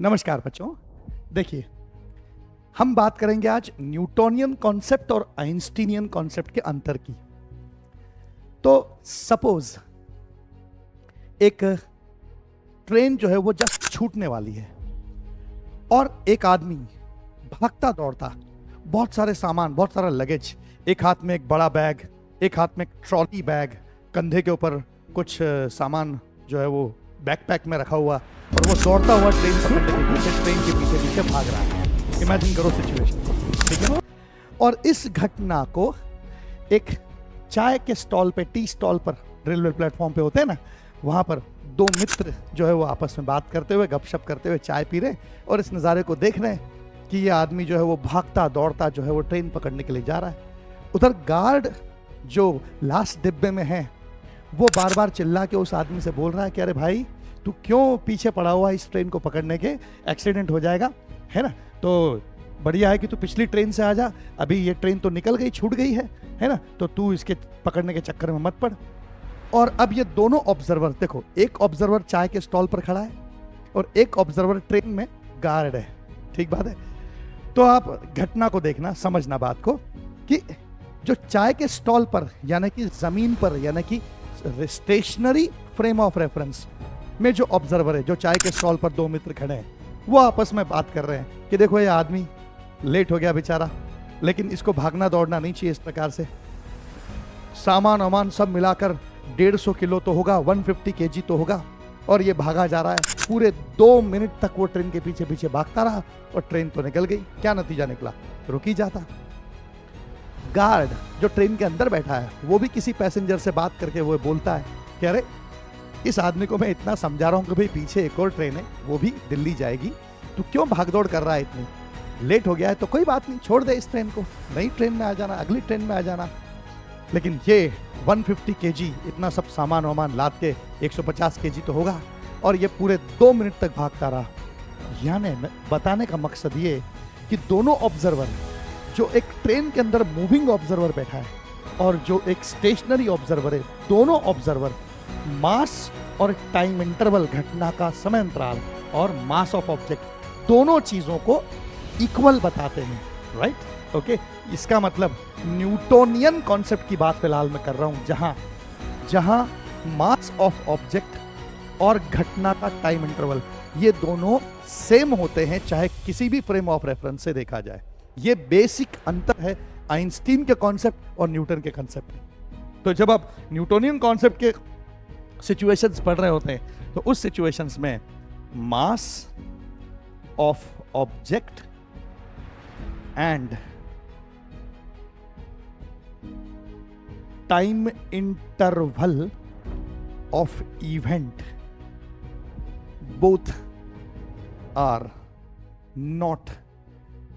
नमस्कार बच्चों। देखिए, हम बात करेंगे आज न्यूटोनियन कॉन्सेप्ट और आइंस्टीनियन कॉन्सेप्ट के अंतर की। तो सपोज एक ट्रेन जो है वो जस्ट छूटने वाली है और एक आदमी भागता दौड़ता, बहुत सारे सामान, बहुत सारा लगेज, एक हाथ में एक बड़ा बैग, एक हाथ में एक ट्रॉली बैग, कंधे के ऊपर कुछ सामान जो है वो बैकपैक में रखा हुआ, और वो दौड़ता हुआ ट्रेन पकड़ने के पीछे, ट्रेन के पीछे पीछे भाग रहा है। इमेजिन करो सिचुएशन, ठीक है। और इस घटना को एक चाय के स्टॉल पे, टी स्टॉल पर, रेलवे प्लेटफॉर्म पे होते हैं ना, वहां पर दो मित्र जो है वो आपस में बात करते हुए, गपशप करते हुए चाय पी रहे और इस नज़ारे को देख रहे हैं कि ये आदमी जो है वो भागता दौड़ता जो है वो ट्रेन पकड़ने के लिए जा रहा है। उधर गार्ड जो लास्ट डिब्बे में है वो बार बार चिल्ला के उस आदमी से बोल रहा है कि अरे भाई, तू क्यों पीछे पड़ा हुआ है इस ट्रेन को पकड़ने के, एक्सीडेंट हो जाएगा, है ना। तो बढ़िया है कि तू पिछली ट्रेन से आ जा, अभी ये ट्रेन तो निकल गई, छूट गई है ना, तो तू इसके पकड़ने के चक्कर में मत पड़। और अब ये दोनों ऑब्जर्वर देखो, एक ऑब्जर्वर चाय के स्टॉल पर खड़ा है और एक ऑब्जर्वर ट्रेन में गार्ड है, ठीक बात है। तो आप घटना को देखना, समझना बात को, कि जो चाय के स्टॉल पर यानी कि जमीन पर, यानी कि स्टेशनरी फ्रेम ऑफ रेफरेंस में जो ऑब्जर्वर है, जो चाय के स्टॉल पर दो मित्र खड़े हैं, वो आपस में बात कर रहे हैं कि देखो ये आदमी लेट हो गया बेचारा, लेकिन इसको भागना दौड़ना नहीं चाहिए इस प्रकार से। सामान वामान सब मिलाकर 150 किलो तो होगा, 150 केजी तो होगा, और ये भागा जा रहा है। पूरे 2 मिनट तक वो ट्रेन के पीछे पीछे भागता रहा और ट्रेन तो निकल गई। क्या नतीजा निकला? रुक ही जाता। गार्ड जो ट्रेन के अंदर बैठा है वो भी किसी पैसेंजर से बात करके वो बोलता है कि अरे, इस आदमी को मैं इतना समझा रहा हूँ कि भाई पीछे एक और ट्रेन है, वो भी दिल्ली जाएगी, तू क्यों भागदौड़ कर रहा है, इतनी लेट हो गया है तो कोई बात नहीं, छोड़ दे इस ट्रेन को, नई ट्रेन में आ जाना, अगली ट्रेन में आ जाना। लेकिन ये 150 केजी इतना सब सामान वामान लाद के 150 केजी तो होगा, और ये पूरे 2 मिनट तक भागता रहा। यानी बताने का मकसद ये कि दोनों ऑब्जर्वर, जो एक ट्रेन के अंदर मूविंग ऑब्जर्वर बैठा है और जो एक स्टेशनरी ऑब्जर्वर है, दोनों ऑब्जर्वर मास और टाइम इंटरवल, घटना का समय अंतराल और मास ऑफ ऑब्जेक्ट, दोनों चीजों को इक्वल बताते हैं, राइट। ओके, इसका मतलब न्यूटोनियन कॉन्सेप्ट की बात फिलहाल मैं कर रहा हूं, जहां मास ऑफ ऑब्जेक्ट और घटना का टाइम इंटरवल ये दोनों सेम होते हैं, चाहे किसी भी फ्रेम ऑफ रेफरेंस से देखा जाए। ये बेसिक अंतर है आइंस्टीन के कॉन्सेप्ट और न्यूटन के कॉन्सेप्ट में। तो जब आप न्यूटोनियन कॉन्सेप्ट के सिचुएशंस पढ़ रहे होते हैं तो उस सिचुएशंस में mass of object and time interval of event both are not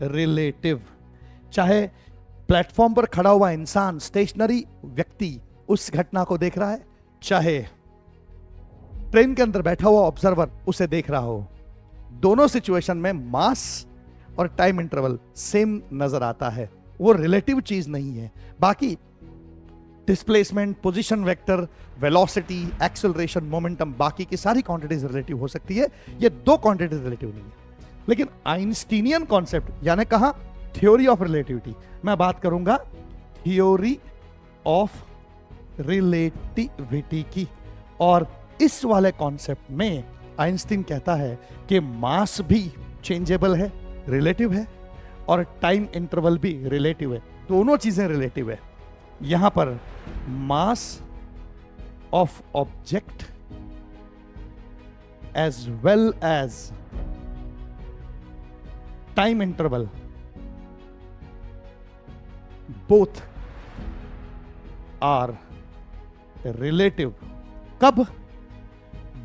relative. चाहे प्लेटफॉर्म पर खड़ा हुआ इंसान, स्टेशनरी व्यक्ति उस घटना को देख रहा है, चाहे ट्रेन के अंदर बैठा हुआ ऑब्जर्वर उसे देख रहा हो, दोनों सिचुएशन में मास और टाइम इंटरवल सेम नजर आता है। वो रिलेटिव चीज नहीं है। बाकी displacement, position vector, velocity, acceleration, momentum, बाकी की सारी क्वांटिटीज रिलेटिव हो सकती है, ये दो क्वांटिटीज रिलेटिव नहीं है। लेकिन आइंस्टीनियन कॉन्सेप्ट, यानी कहा थ्योरी ऑफ रिलेटिविटी, मैं बात करूंगा थ्योरी ऑफ रिलेटिविटी की। और इस वाले कॉन्सेप्ट में आइंस्टीन कहता है कि मास भी चेंजेबल है, रिलेटिव है, और टाइम इंटरवल भी रिलेटिव है, दोनों चीजें रिलेटिव है। यहां पर mass of object as well as time interval both are relative. कब?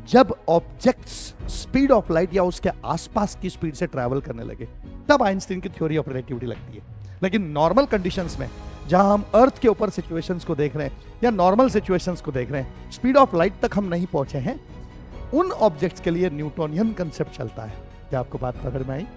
जब ऑब्जेक्ट्स स्पीड ऑफ लाइट या उसके आसपास की स्पीड से ट्रैवल करने लगे, तब आइंस्टीन की थ्योरी ऑफ रिलेटिविटी लगती है। लेकिन नॉर्मल कंडीशंस में, जहां हम अर्थ के ऊपर सिचुएशंस को देख रहे हैं या नॉर्मल सिचुएशंस को देख रहे हैं, स्पीड ऑफ लाइट तक हम नहीं पहुंचे हैं, उन ऑब्जेक्ट्स के लिए न्यूटोनियन कंसेप्ट चलता है। क्या आपको बात पकड़ में आई?